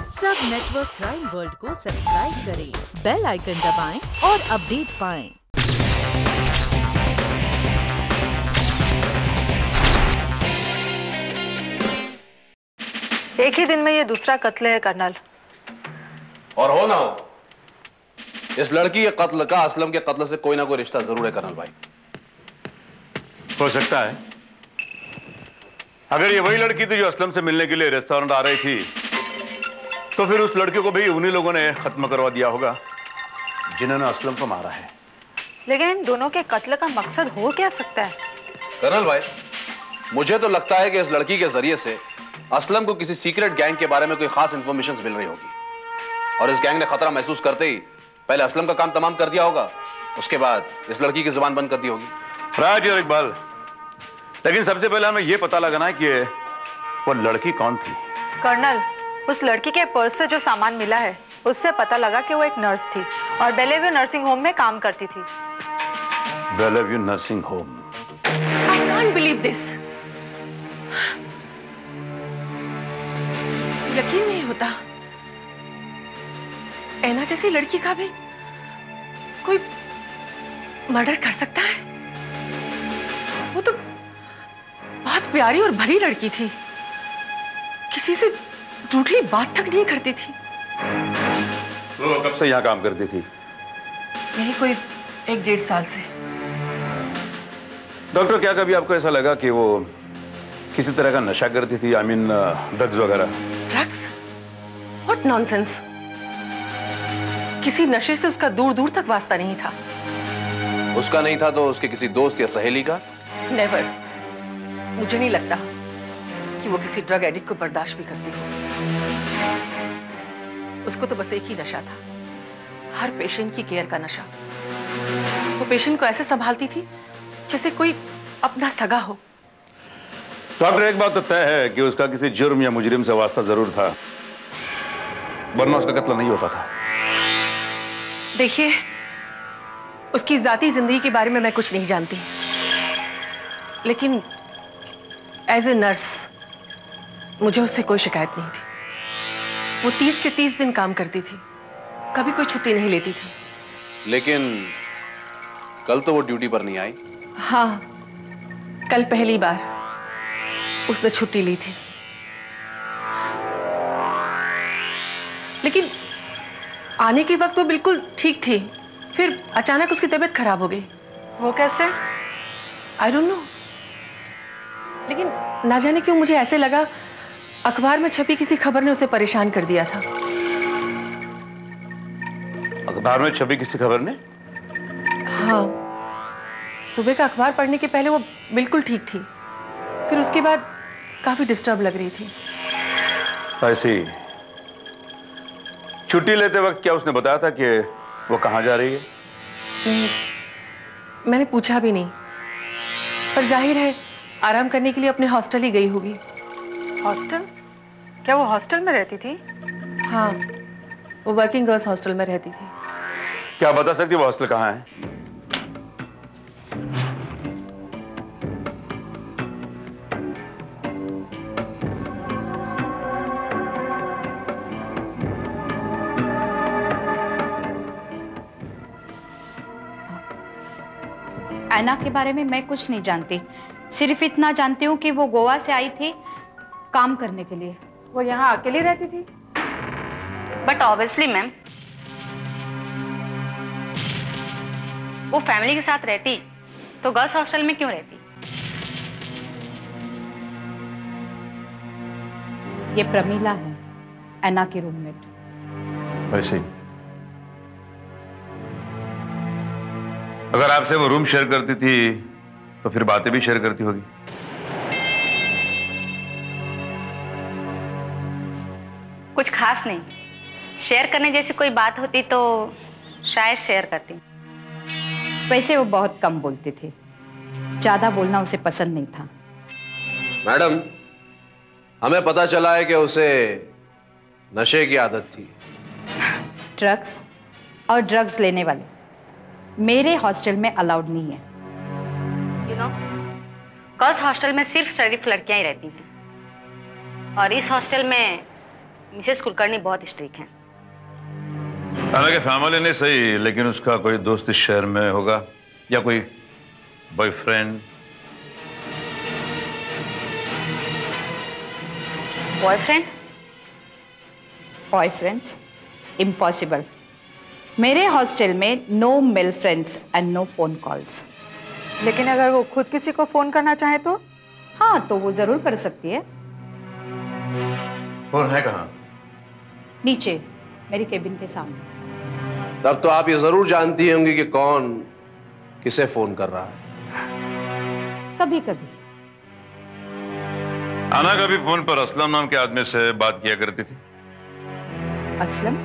सब network crime world को subscribe करें, बेल आइकन दबाएं और अपडेट पाएं। एक ही दिन में ये दूसरा कत्ल है कर्नल। और हो ना हो, इस लड़की के कत्ल का असलम के कत्ल से कोई ना कोई रिश्ता जरूर है कर्नल भाई। हो सकता है। अगर ये वही लड़की थी जो असलम से मिलने के लिए रेस्टोरेंट आ रही थी, तो फिर उस लड़के को भी उन्हीं लोगों ने खत्म करवा दिया होगा जिन्होंने असलम को मारा है। लेकिन इन दोनों के कत्ल का मकसद हो क्या सकता है? कर्नल भाई, मुझे तो लगता है कि इस लड़की के जरिए से असलम को किसी सीक्रेट गैंग के बारे में कोई खास इंफॉर्मेशन मिल रही होगी और इस गैंग ने खतरा महसूस करते ही पहले असलम का काम तमाम कर दिया होगा, उसके बाद इस लड़की की जुबान बंद कर दी होगी। राइट यार इकबाल, लेकिन सबसे पहले हमें यह पता लगाना है कि वो लड़की कौन थी। कर्नल, उस लड़की के पर्स से जो सामान मिला है उससे पता लगा कि वो एक नर्स थी और बेलेव्यू नर्सिंग होम में काम करती थी। Bellevue nursing home? I can't believe this. यकीन नहीं होता, ऐना जैसी लड़की का भी कोई मर्डर कर सकता है। वो तो बहुत प्यारी और भली लड़की थी, किसी से झूठी बात तक नहीं करती थी। वो कब से यहाँ काम करती थी? यही कोई 1-1.5 साल से। डॉक्टर, क्या कभी आपको ऐसा लगा कि वो किसी तरह का नशा करती थी? आई मीन ड्रग्स वगैरह? ड्रग्स? What nonsense. किसी नशे से उसका दूर दूर तक वास्ता नहीं था। उसका नहीं था तो उसके किसी दोस्त या सहेली का? नेवर। मुझे नहीं लगता कि वो किसी ड्रग एडिक्ट को बर्दाश्त भी करती हो। उसको तो बस एक ही नशा था, हर पेशेंट की केयर का नशा। वो पेशेंट को ऐसे संभालती थी जैसे कोई अपना सगा हो। डॉक्टर, एक बात तो तय है कि उसका किसी जुर्म या मुजरिम से वास्ता जरूर था, वरना उसका कत्ल नहीं होता था। देखिए, उसकी जाती जिंदगी के बारे में मैं कुछ नहीं जानती, लेकिन एज ए नर्स मुझे उससे कोई शिकायत नहीं थी। वो 30 के 30 दिन काम करती थी, कभी कोई छुट्टी नहीं लेती थी। लेकिन कल तो वो ड्यूटी पर नहीं आई। हाँ, कल पहली बार उसने छुट्टी ली थी, लेकिन आने के वक्त वो बिल्कुल ठीक थी, फिर अचानक उसकी तबीयत खराब हो गई। वो कैसे? आई डोंट नो, लेकिन ना जाने क्यों मुझे ऐसे लगा अखबार में छपी किसी खबर ने उसे परेशान कर दिया था। अखबार में छपी किसी खबर ने? हाँ, सुबह का अखबार पढ़ने के पहले वो बिल्कुल ठीक थी, फिर उसके बाद काफी डिस्टर्ब लग रही थी। ऐसी छुट्टी लेते वक्त क्या उसने बताया था कि वो कहाँ जा रही है? नहीं, मैंने पूछा भी नहीं, पर जाहिर है आराम करने के लिए अपने हॉस्टल ही गई होगी। हॉस्टल? क्या वो हॉस्टल में रहती थी? हाँ, वो वर्किंग गर्ल्स हॉस्टल में रहती थी। क्या बता सकती है वो हॉस्टल कहाँ है? ऐना के बारे में मैं कुछ नहीं जानती, सिर्फ इतना जानती हूँ कि वो गोवा से आई थी काम करने के लिए। वो यहाँ अकेली रहती थी? बट ऑब्वियसली मैम, वो फैमिली के साथ रहती तो गर्ल्स हॉस्टल में क्यों रहती? ये प्रमीला है, ऐना की रूममेट। वैसे ही। अगर आपसे वो रूम शेयर करती थी तो फिर बातें भी शेयर करती होगी। कुछ खास नहीं, शेयर करने जैसी कोई बात होती तो शायद शेयर करती। वैसे वो बहुत कम बोलती थी, ज्यादा बोलना उसे पसंद नहीं था। मैडम, हमें पता चला है कि उसे नशे की आदत थी। ड्रग्स और ड्रग्स लेने वाले मेरे हॉस्टल में अलाउड नहीं है। यू नो, गर्ल्स हॉस्टल में सिर्फ शरीफ लड़कियां ही रहती हैं और इस हॉस्टल में मिसेस कुलकर्णी बहुत स्ट्रिक्ट हैं। हालांकि फैमिली नहीं सही, लेकिन उसका कोई दोस्त इस शहर में होगा या कोई बॉयफ्रेंड। बॉयफ्रेंड? बॉयफ्रेंड्स? इम्पॉसिबल। मेरे हॉस्टल में no male friends and no phone calls. लेकिन अगर वो खुद किसी को फोन करना चाहे तो? हाँ, तो वो जरूर कर सकती है। फोन है कहाँ? नीचे मेरी केबिन के सामने। तब तो आप ये जरूर जानती होंगी कि कौन किसे फोन कर रहा है। कभी कभी। आना कभी फोन पर असलम नाम के आदमी से बात किया करती थी। असलम?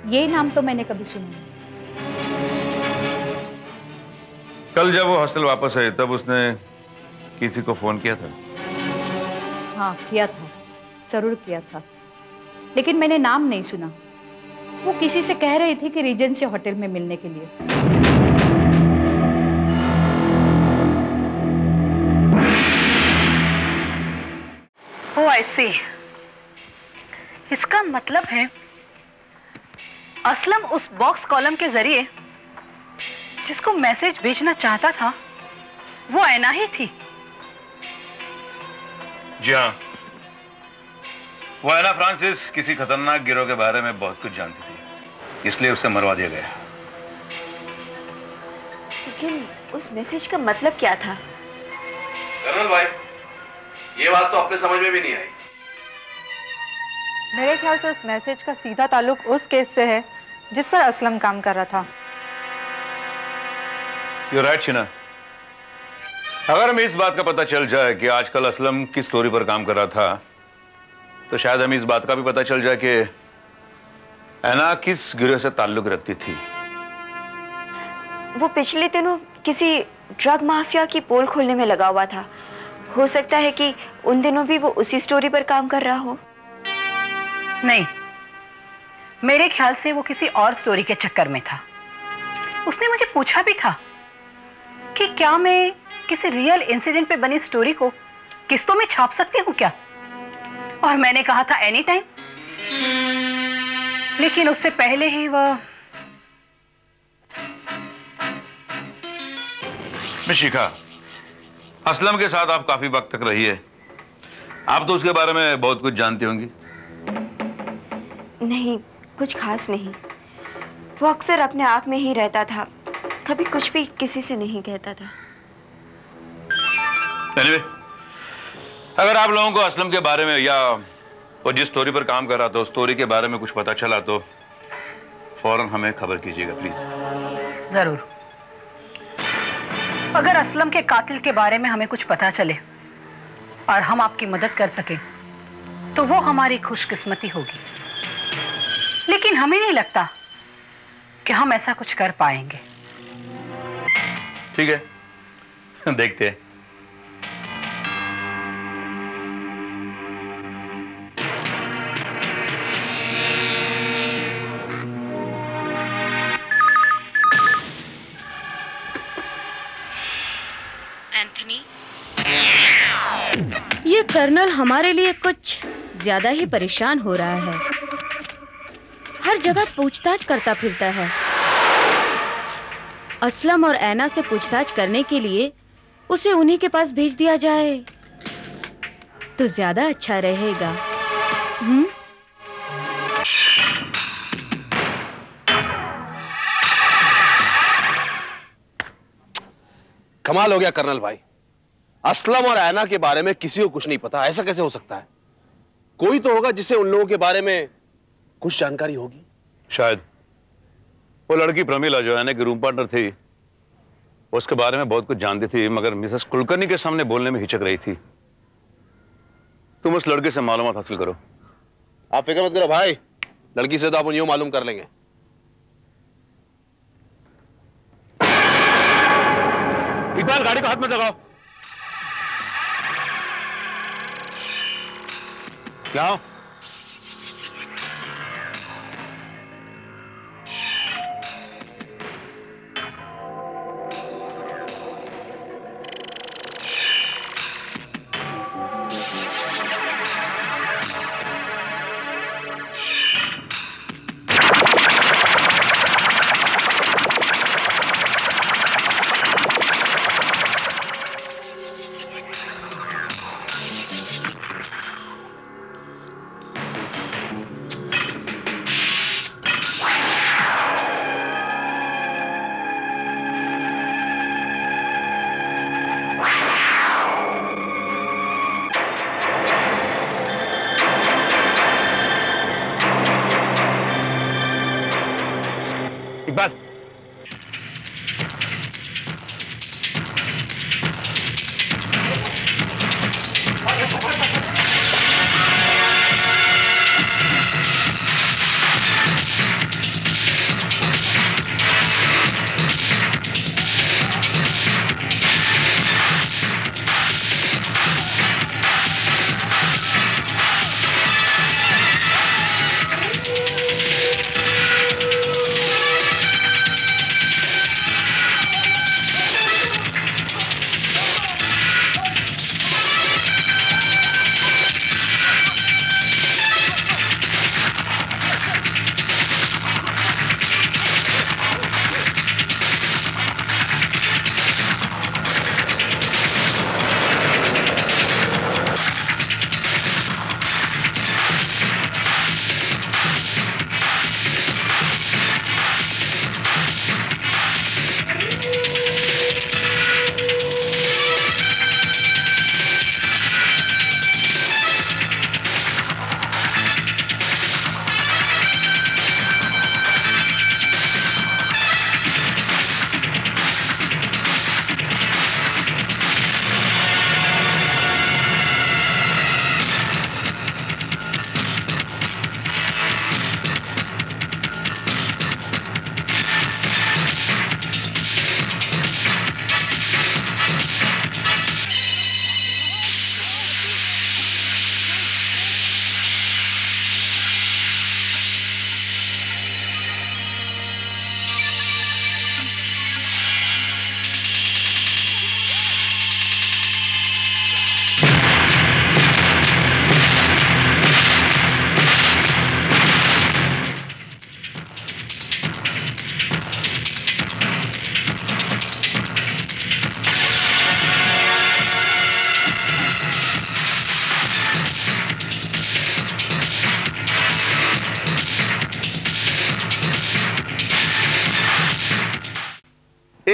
ये नाम तो मैंने कभी सुना नहीं। कल जब वो हॉस्टल वापस आई तब उसने किसी को फोन किया था? हाँ, किया था, जरूर किया था, लेकिन मैंने नाम नहीं सुना। वो किसी से कह रही थी कि रीजेंसी होटल में मिलने के लिए। ओह आई सी। इसका मतलब है असलम उस बॉक्स कॉलम के जरिए जिसको मैसेज भेजना चाहता था वो ऐना ही थी। जी हाँ, वो ऐना फ्रांसिस किसी खतरनाक गिरोह के बारे में बहुत कुछ जानती थी, इसलिए उसे मरवा दिया गया। लेकिन उस मैसेज का मतलब क्या था? कर्नल भाई, ये बात तो अपने समझ में भी नहीं आई। मेरे ख्याल से उस मैसेज का सीधा ताल्लुक उस केस से है जिस पर असलम काम कर रहा था। You're right, Sheena. अगर हमें इस बात का पता चल जाए कि आजकल असलम किस स्टोरी पर काम कर रहा था, तो शायद हमें इस बात का भी पता चल जाए कि ऐना किस गिरोह से ताल्लुक रखती थी। वो पिछले दिनों किसी ड्रग माफिया की पोल खोलने में लगा हुआ था। हो सकता है कि उन दिनों भी वो उसी स्टोरी पर काम कर रहा हो। नहीं, मेरे ख्याल से वो किसी और स्टोरी के चक्कर में था। उसने मुझे पूछा भी था कि क्या मैं किसी रियल इंसिडेंट पे बनी स्टोरी को किस्तों में छाप सकती हूँ क्या, और मैंने कहा था एनी टाइम। लेकिन उससे पहले ही वह मिस शिखा, असलम के साथ आप काफी वक्त तक रही है, आप तो उसके बारे में बहुत कुछ जानती होंगी। नहीं, कुछ खास नहीं। वो अक्सर अपने आप में ही रहता था, कभी कुछ भी किसी से नहीं कहता था। Anyway, अगर आप लोगों को असलम के बारे में या वो जिस स्टोरी पर काम कर रहा था उस स्टोरी के बारे में कुछ पता चला तो फौरन हमें खबर कीजिएगा प्लीज। जरूर। अगर असलम के कातिल के बारे में हमें कुछ पता चले और हम आपकी मदद कर सके तो वो हमारी खुशकिस्मती होगी, लेकिन हमें नहीं लगता कि हम ऐसा कुछ कर पाएंगे। ठीक है, देखते हैं। एंथनी, ये कर्नल हमारे लिए कुछ ज्यादा ही परेशान हो रहा है। हर जगह पूछताछ करता फिरता है। असलम और ऐना से पूछताछ करने के लिए उसे उन्हीं के पास भेज दिया जाए तो ज्यादा अच्छा रहेगा। कमाल हो गया कर्नल भाई, असलम और ऐना के बारे में किसी को कुछ नहीं पता। ऐसा कैसे हो सकता है? कोई तो होगा जिसे उन लोगों के बारे में कुछ जानकारी होगी। शायद वो लड़की प्रमिला जो ऐना की रूम पार्टनर थी, उसके बारे में बहुत कुछ जानती थी, मगर मिसेस कुलकर्णी के सामने बोलने में हिचक रही थी। तुम उस लड़के से मालूमात हासिल करो। आप फिक्र मत करो भाई, लड़की से तो आप यूं मालूम कर लेंगे। इकबाल, गाड़ी को हाथ में लगाओ। क्या हो?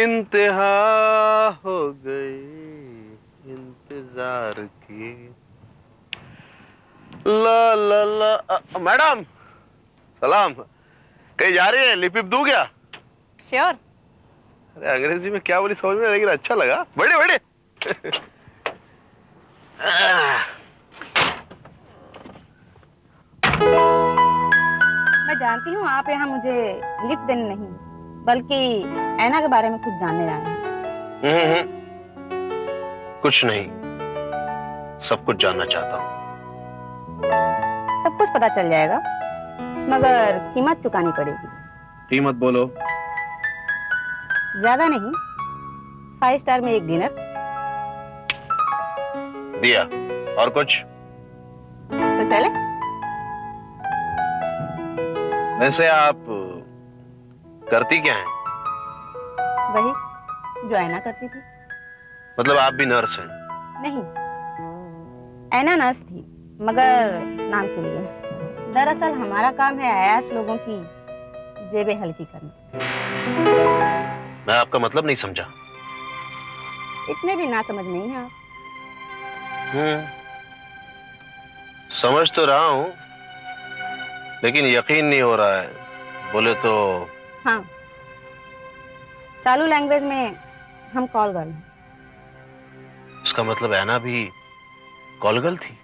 इंतहा हो गई इंतजार की। ला ला ला। मैडम सलाम, कहीं जा रही है? लिप दूं क्या? श्योर। अरे अंग्रेजी में क्या बोली समझ में, लेकिन अच्छा लगा। बड़े बड़े। मैं जानती हूँ आप यहाँ मुझे लिफ्ट देने नहीं बल्कि ऐना के बारे में कुछ जानने आए हैं। कुछ नहीं, सब कुछ जानना चाहता हूँ। सब कुछ पता चल जाएगा मगर कीमत चुकानी पड़ेगी। कीमत बोलो। ज्यादा नहीं, 5 स्टार में एक डिनर। दिया। और कुछ? तो चले। वैसे आप करती क्या हैं? वही जो ऐना करती थी। मतलब आप भी नर्स हैं? नहीं, ऐना नर्स थी मगर नाम के लिए। दरअसल हमारा काम है अयाश लोगों की जेबें हल्की करना। मैं आपका मतलब नहीं समझा। इतने भी ना समझ नहीं है आप। समझ तो रहा हूं लेकिन यकीन नहीं हो रहा है। बोले तो हाँ, चालू लैंग्वेज में हम कॉल गर्ल हैं। इसका मतलब ऐना भी कॉल गर्ल थी?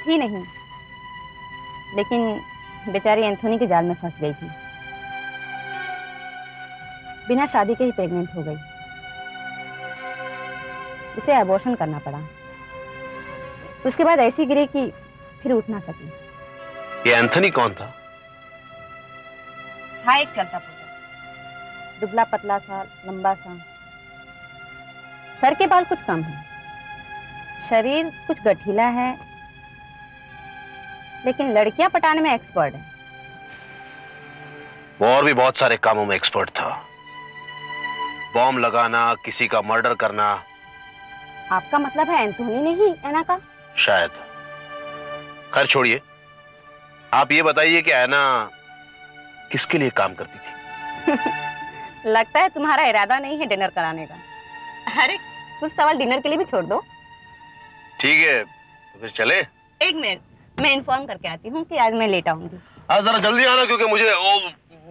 ही नहीं, लेकिन बेचारी एंथोनी के जाल में फंस गई थी। बिना शादी के ही प्रेग्नेंट हो गई। उसे अबॉर्शन करना पड़ा। उसके बाद ऐसी गिरी कि फिर उठ ना सकी। ये एंथनी कौन था? हाँ, एक चलता पुलता, दुबला पतला सा, लंबा सा। सर के बाल कुछ कम है, शरीर कुछ गठीला है, लेकिन लड़कियां पटाने में एक्सपर्ट है। वो और भी बहुत सारे कामों में एक्सपर्ट था। बॉम्ब लगाना, किसी का मर्डर करना। आपका मतलब है एंथोनी ने ही ऐना का? शायद। खैर छोड़िए, आप ये बताइए कि ऐना किसके लिए काम करती थी? लगता है तुम्हारा इरादा नहीं है डिनर कराने का। अरे कुछ सवाल डिनर के लिए भी छोड़ दो। ठीक है, तो फिर चले। एक मिनट, मैं इन्फॉर्म करके आती हूँ कि आज मैं लेट आऊंगी। आज जरा जल्दी आना क्योंकि मुझे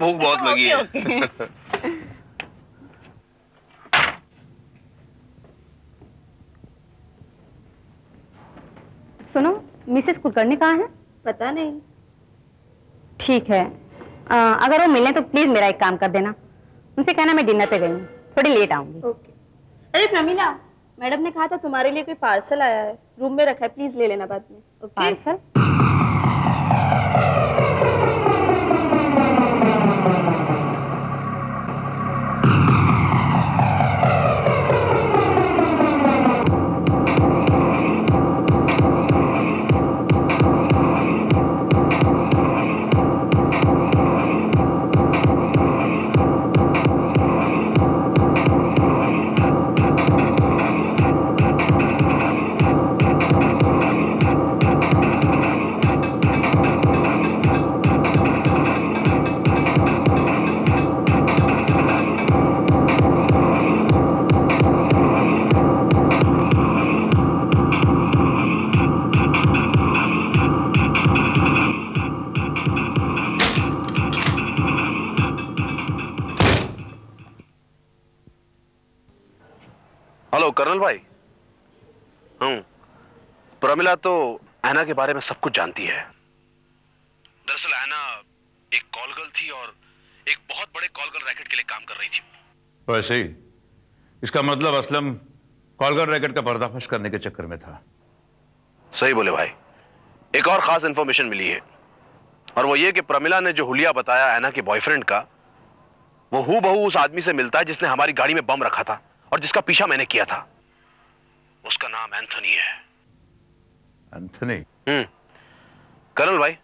भूख बहुत लगी है। ओके। सुनो, मिसेस कुलकर्णी कहाँ है? पता नहीं। ठीक है, अगर वो मिले तो प्लीज मेरा एक काम कर देना। उनसे कहना मैं डिनर पे गई हूँ, थोड़ी लेट आऊंगी। ओके। अरे प्रमीला, मैडम ने कहा था तुम्हारे लिए कोई पार्सल आया है, रूम में रखा है, प्लीज ले लेना बाद में। ओके? पार्सल? हेलो कर्नल भाई। प्रमिला तो ऐना के बारे में सब कुछ जानती है। दरअसल ऐना एक कॉल गर्ल थी और एक बहुत बड़े कॉल गर्ल रैकेट के लिए काम कर रही थी। वैसे ही इसका मतलब असलम कॉल गर्ल रैकेट का पर्दाफाश करने के चक्कर में था। सही बोले भाई। एक और खास इंफॉर्मेशन मिली है और वो ये कि प्रमिला ने जो हुलिया बताया ऐना के बॉयफ्रेंड का, वो हूबहू उस आदमी से मिलता है जिसने हमारी गाड़ी में बम रखा था और जिसका पीछा मैंने किया था। उसका नाम एंथनी है। एंथनी? कर्नल भाई,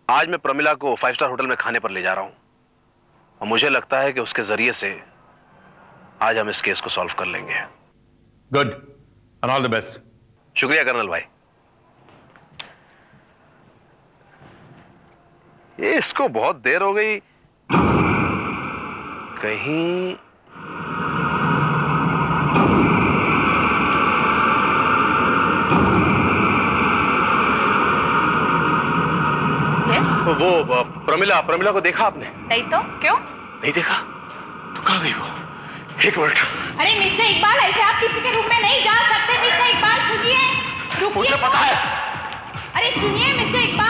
आज मैं प्रमिला को 5 स्टार होटल में खाने पर ले जा रहा हूं और मुझे लगता है कि उसके जरिए से आज हम इस केस को सॉल्व कर लेंगे। Good and all the best. शुक्रिया कर्नल भाई। ये इसको बहुत देर हो गई, कहीं यस। वो प्रमिला को देखा आपने? नहीं तो क्यों? नहीं देखा तो कहाँ गई वो? एक मिनट। अरे मिस्टर इकबाल, ऐसे आप किसी के रूम में नहीं जा सकते। मिस्टर इकबाल सुनिए, रुकिए। मुझे पता है। अरे सुनिए मिस्टर इकबाल।